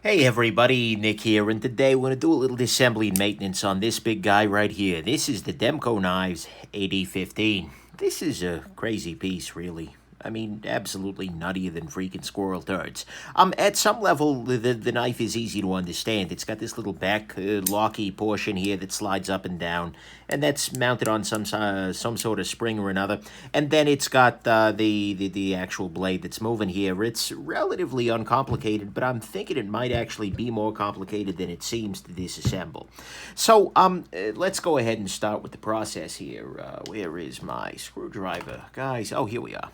Hey everybody, Nick here, and today we're going to do a little disassembly and maintenance on this big guy right here. This is the Demko Knives AD-15. This is a crazy piece, really. I mean, absolutely nuttier than freaking squirrel turds. At some level, the knife is easy to understand. It's got this little back locky portion here that slides up and down, and that's mounted on some sort of spring or another. And then it's got the actual blade that's moving here. It's relatively uncomplicated, but I'm thinking it might actually be more complicated than it seems to disassemble. So let's go ahead and start with the process here. Where is my screwdriver, guys? Oh, here we are.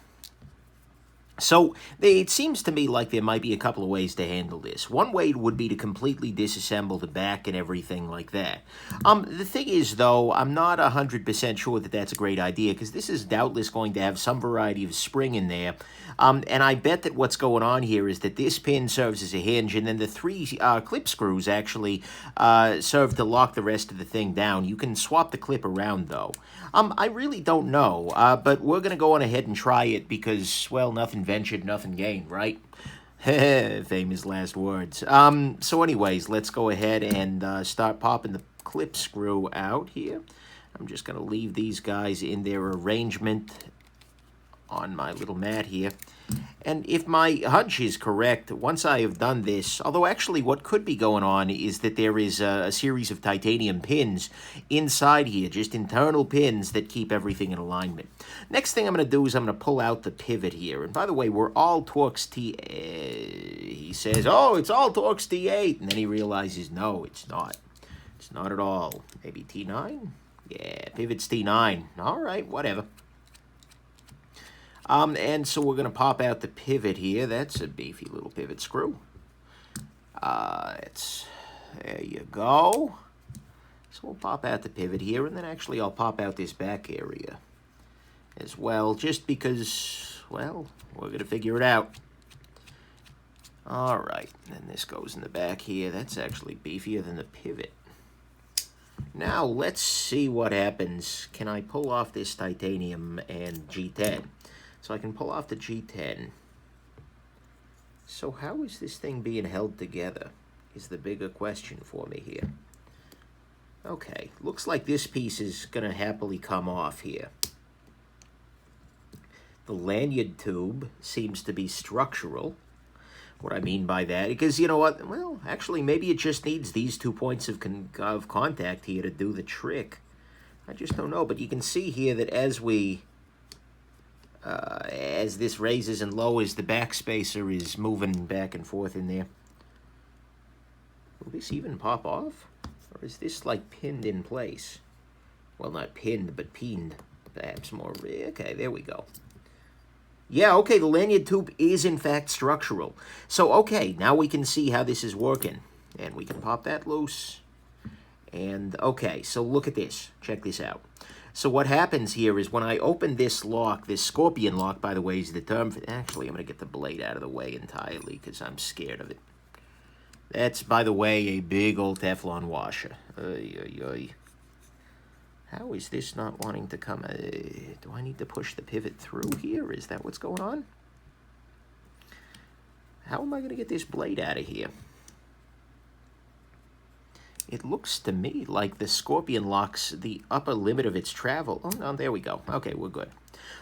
So it seems to me like there might be a couple of ways to handle this. One way would be to completely disassemble the back and everything like that. The thing is, though, I'm not 100% sure that that's a great idea because this is doubtless going to have some variety of spring in there. And I bet that what's going on here is that this pin serves as a hinge and then the three clip screws actually serve to lock the rest of the thing down. You can swap the clip around, though. I really don't know, but we're going to go on ahead and try it because, well, nothing ventured, nothing gained, right? Famous last words. So anyways, let's go ahead and start popping the clip screw out here. I'm just going to leave these guys in their arrangement on my little mat here. And if my hunch is correct, once I have done this, although actually what could be going on is that there is a series of titanium pins inside here, just internal pins that keep everything in alignment. Next thing I'm going to do is I'm going to pull out the pivot here. And by the way, we're all Torx T... he says, oh, it's all Torx T8. And then he realizes, no, it's not. It's not at all. Maybe T9? Yeah, pivot's T9. All right, whatever. And so we're going to pop out the pivot here. That's a beefy little pivot screw. There you go. So we'll pop out the pivot here, and then actually I'll pop out this back area as well, just because, well, we're going to figure it out. All right, and this goes in the back here. That's actually beefier than the pivot. Now, let's see what happens. Can I pull off this titanium and G10? So I can pull off the G10. So how is this thing being held together is the bigger question for me here. Okay, looks like this piece is going to happily come off here. The lanyard tube seems to be structural. What I mean by that, because you know what? Well, actually, maybe it just needs these 2 points of contact here to do the trick. I just don't know, but you can see here that as this raises and lowers, the back spacer is moving back and forth in there. Will this even pop off? Or is this like pinned in place? Well, not pinned, but peened. Perhaps more. Okay, there we go. Yeah, okay, the lanyard tube is in fact structural. So, okay, now we can see how this is working. And we can pop that loose. And, okay, so look at this. Check this out. So what happens here is when I open this lock, this scorpion lock, by the way, is the term for... Actually, I'm going to get the blade out of the way entirely because I'm scared of it. That's, by the way, a big old Teflon washer. How is this not wanting to come? Do I need to push the pivot through here? Is that what's going on? How am I going to get this blade out of here? It looks to me like the scorpion lock's the upper limit of its travel. Oh, no, there we go. Okay, we're good.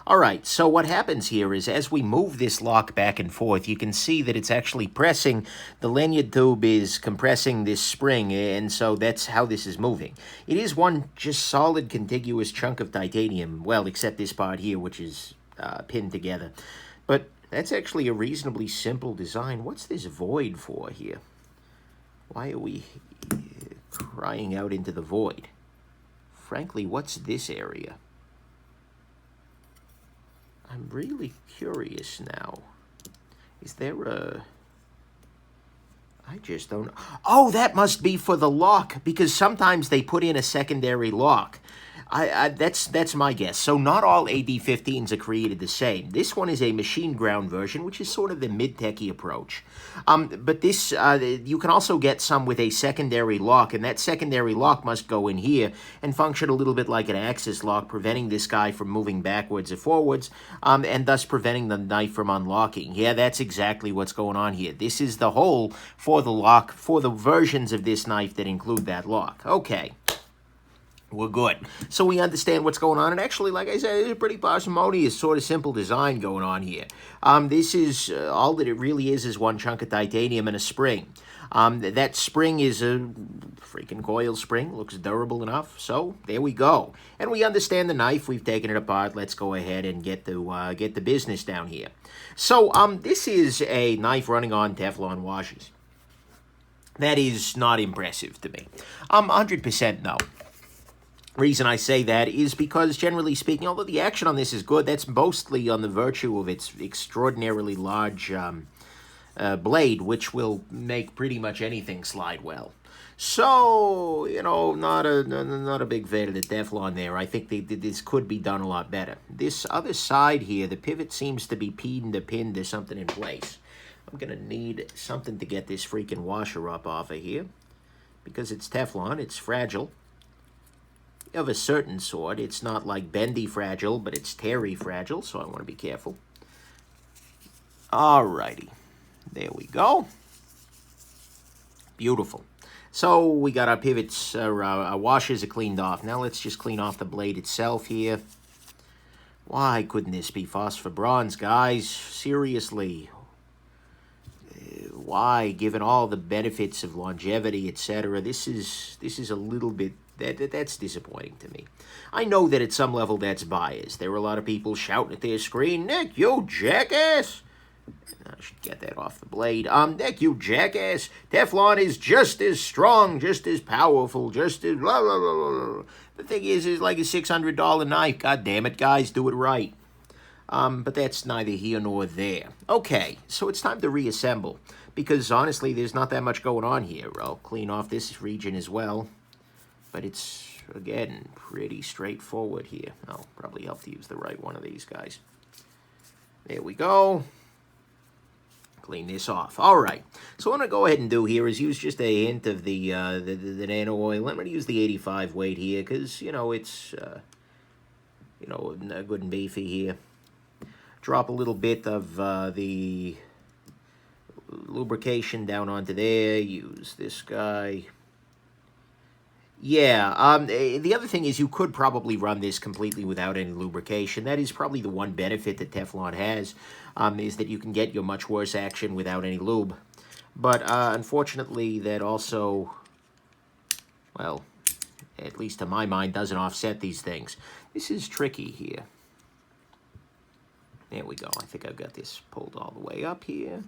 All right, so what happens here is as we move this lock back and forth, you can see that it's actually pressing, the lanyard tube is compressing this spring, and so that's how this is moving. It is one just solid contiguous chunk of titanium, well, except this part here, which is pinned together. But that's actually a reasonably simple design. What's this void for here? Why are we crying out into the void? Frankly, what's this area? I'm really curious now. Is there a... I just don't... Oh, that must be for the lock, because sometimes they put in a secondary lock. That's my guess. So not all AD-15s are created the same. This one is a machine ground version, which is sort of the mid-techy approach. But this, you can also get some with a secondary lock, and that secondary lock must go in here and function a little bit like an axis lock, preventing this guy from moving backwards or forwards, and thus preventing the knife from unlocking. Yeah, that's exactly what's going on here. This is the hole for the lock, for the versions of this knife that include that lock. Okay. We're good. So we understand what's going on. And actually, like I said, it's a pretty parsimonious, sort of simple design going on here. This is, all that it really is one chunk of titanium and a spring. That spring is a freaking coil spring. Looks durable enough. So there we go. And we understand the knife. We've taken it apart. Let's go ahead and get the business down here. So this is a knife running on Teflon washers. That is not impressive to me. 100% no. Reason I say that is because, generally speaking, although the action on this is good, that's mostly on the virtue of its extraordinarily large blade, which will make pretty much anything slide well. So, you know, not a big fan of the Teflon there. I think this could be done a lot better. This other side here, the pivot seems to be pinned to something in place. I'm going to need something to get this freaking washer up off of here, because it's Teflon, it's fragile. Of a certain sort. It's not like bendy fragile, but it's terry fragile, so I want to be careful. Alrighty. There we go. Beautiful. So we got our pivots, our washers are cleaned off. Now let's just clean off the blade itself here. Why couldn't this be phosphor bronze, guys? Seriously. Why, given all the benefits of longevity, etc., this is a little bit... That's disappointing to me. I know that at some level that's biased. There were a lot of people shouting at their screen, "Nick, you jackass!" I should get that off the blade. Nick, you jackass! Teflon is just as strong, just as powerful, just as blah, blah, blah, blah. The thing is like a $600 knife. God damn it, guys, do it right. But that's neither here nor there. Okay, so it's time to reassemble. Because, honestly, there's not that much going on here. I'll clean off this region as well. But it's, again, pretty straightforward here. I'll probably help to use the right one of these guys. There we go. Clean this off. All right. So what I'm going to go ahead and do here is use just a hint of the nano oil. I'm going to use the 85 weight here because, you know, it's, you know, good and beefy here. Drop a little bit of the lubrication down onto there. Use this guy. Yeah, the other thing is you could probably run this completely without any lubrication. That is probably the one benefit that Teflon has, is that you can get your much worse action without any lube. But unfortunately, that also, well, at least to my mind, doesn't offset these things. This is tricky here. There we go. I think I've got this pulled all the way up here.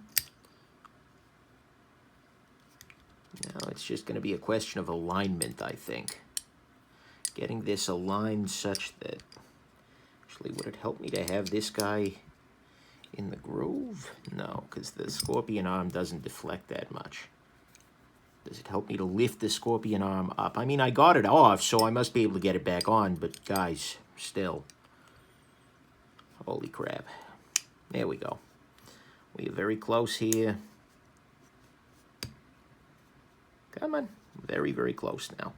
Now it's just going to be a question of alignment, I think. Getting this aligned such that... Actually, would it help me to have this guy in the groove? No, because the scorpion arm doesn't deflect that much. Does it help me to lift the scorpion arm up? I mean, I got it off, so I must be able to get it back on, but guys, still. Holy crap. There we go. We are very close here. Come on. Very, very close now.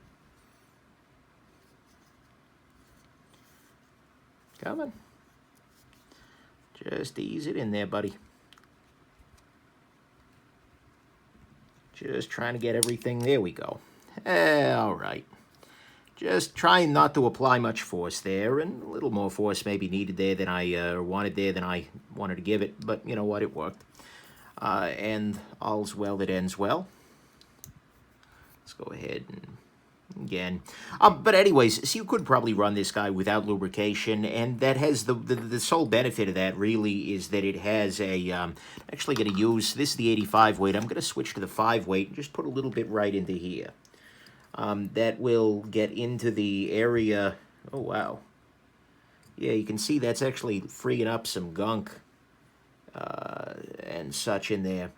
Come on. Just ease it in there, buddy. Just trying to get everything. There we go. All right. Just trying not to apply much force there, and a little more force may be needed there than I wanted there than I wanted to give it. But you know what? It worked. And all's well that ends well. Let's go ahead and again. But anyways, so you could probably run this guy without lubrication, and that has the sole benefit of that really is that it has a, actually going to use, this is the 85 weight. I'm going to switch to the 5 weight and just put a little bit right into here. That will get into the area, oh wow. Yeah, you can see that's actually freeing up some gunk and such in there.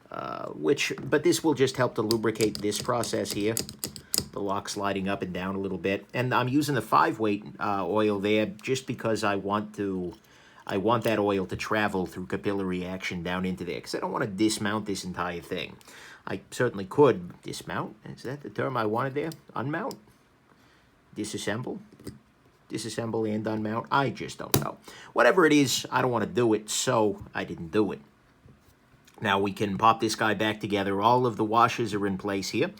But this will just help to lubricate this process here. the lock sliding up and down a little bit. And I'm using the 5-weight oil there just because I want that oil to travel through capillary action down into there, because I don't want to dismount this entire thing. I certainly could dismount. Is that the term I wanted there? Unmount? Disassemble? Disassemble and unmount? I just don't know. Whatever it is, I don't want to do it, so I didn't do it. Now we can pop this guy back together. All of the washers are in place here.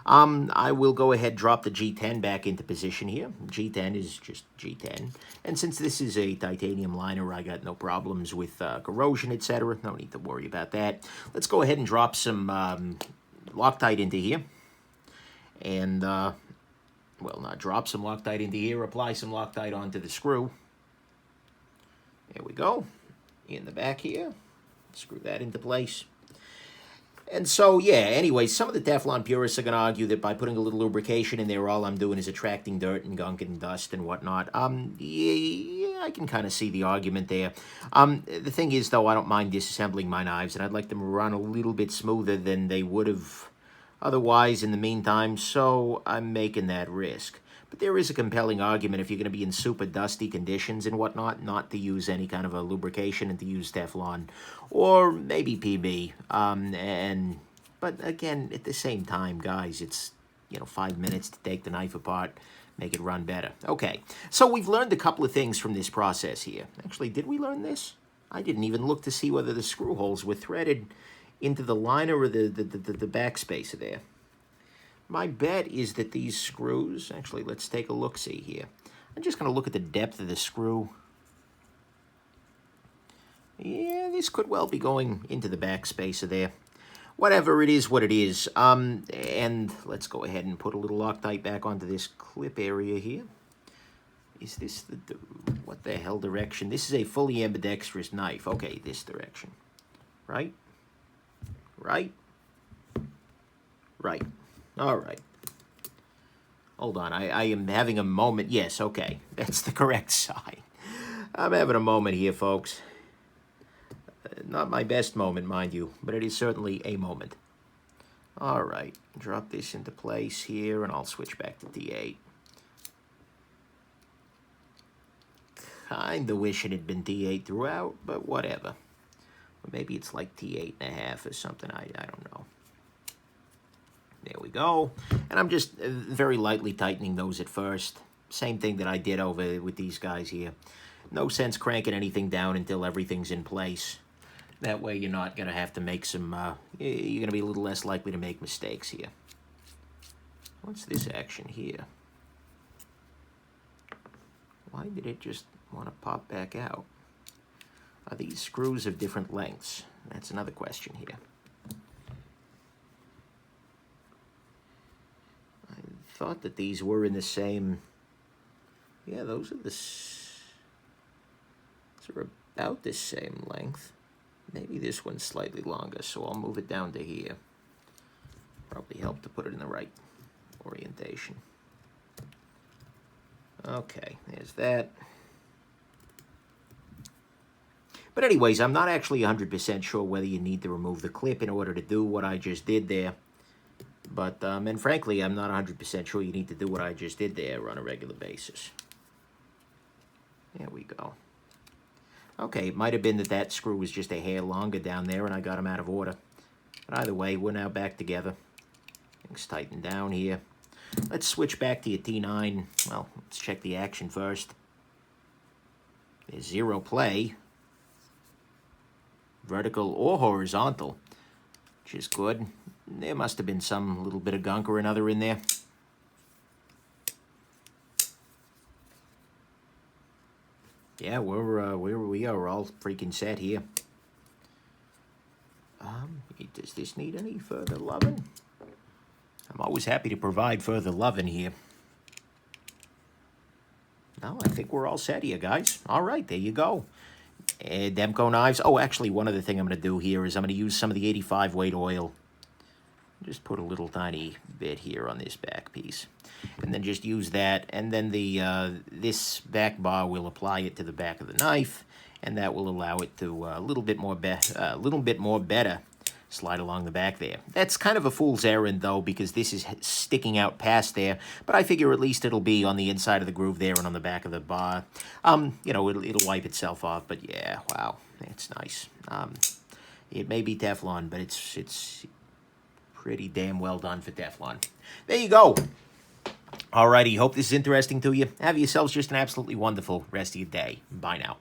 I will go ahead, drop the G10 back into position here. G10 is just G10. And since this is a titanium liner, I got no problems with corrosion, etc. No need to worry about that. Let's go ahead and drop some Loctite into here. And, well, not drop some Loctite into here. Apply some Loctite onto the screw. There we go. In the back here. Screw that into place. And so, yeah, anyway, some of the Teflon purists are going to argue that by putting a little lubrication in there, all I'm doing is attracting dirt and gunk and dust and whatnot. Yeah, I can kind of see the argument there. The thing is, though, I don't mind disassembling my knives, and I'd like them to run a little bit smoother than they would have otherwise in the meantime, so I'm making that risk. But there is a compelling argument if you're going to be in super dusty conditions and whatnot, not to use any kind of a lubrication and to use Teflon or maybe PB. But again, at the same time, guys, it's 5 minutes to take the knife apart, make it run better. Okay, so we've learned a couple of things from this process here. Actually, did we learn this? I didn't even look to see whether the screw holes were threaded into the liner or the backspacer there. My bet is that these screws, actually, let's take a look-see here. I'm just going to look at the depth of the screw. Yeah, this could well be going into the backspacer there. Whatever, it is what it is. And let's go ahead and put a little Loctite back onto this clip area here. Is this what the hell direction? This is a fully ambidextrous knife. Okay, this direction. Right? Right? Right. All right. Hold on. I am having a moment. Yes, okay. That's the correct side. I'm having a moment here, folks. Not my best moment, mind you, but it is certainly a moment. All right. Drop this into place here, and I'll switch back to T8. Kinda wish it had been T8 throughout, but whatever. Or maybe it's like T8.5 or something. I don't know. There we go. And I'm just very lightly tightening those at first. Same thing that I did over with these guys here. No sense cranking anything down until everything's in place. That way you're not going to have to make some, you're going to be a little less likely to make mistakes here. What's this action here? Why did it just want to pop back out? Are these screws of different lengths? That's another question here. Thought that these were in the same. Yeah, those are about the same length. Maybe this one's slightly longer, so I'll move it down to here. Probably help to put it in the right orientation. Okay, there's that. But anyways, I'm not actually 100% sure whether you need to remove the clip in order to do what I just did there. But, and frankly, I'm not 100% sure you need to do what I just did there on a regular basis. There we go. Okay, it might have been that screw was just a hair longer down there and I got them out of order. But either way, we're now back together. Things tightened down here. Let's switch back to your T9. Well, let's check the action first. There's zero play. Vertical or horizontal, which is good. There must have been some little bit of gunk or another in there. Yeah, we are all freaking set here. Does this need any further loving? I'm always happy to provide further loving here. No, I think we're all set here, guys. All right, there you go. Demko knives. Oh, actually, one other thing I'm going to do here is I'm going to use some of the 85 weight oil. Just put a little tiny bit here on this back piece. And then just use that. And then this back bar will apply it to the back of the knife. And that will allow it to a little bit more better slide along the back there. That's kind of a fool's errand, though, because this is sticking out past there, but I figure at least it'll be on the inside of the groove there and on the back of the bar. You know, it'll wipe itself off, but yeah, wow, it's nice. It may be Teflon, but it's pretty damn well done for Teflon. There you go. Alrighty, hope this is interesting to you. Have yourselves just an absolutely wonderful rest of your day. Bye now.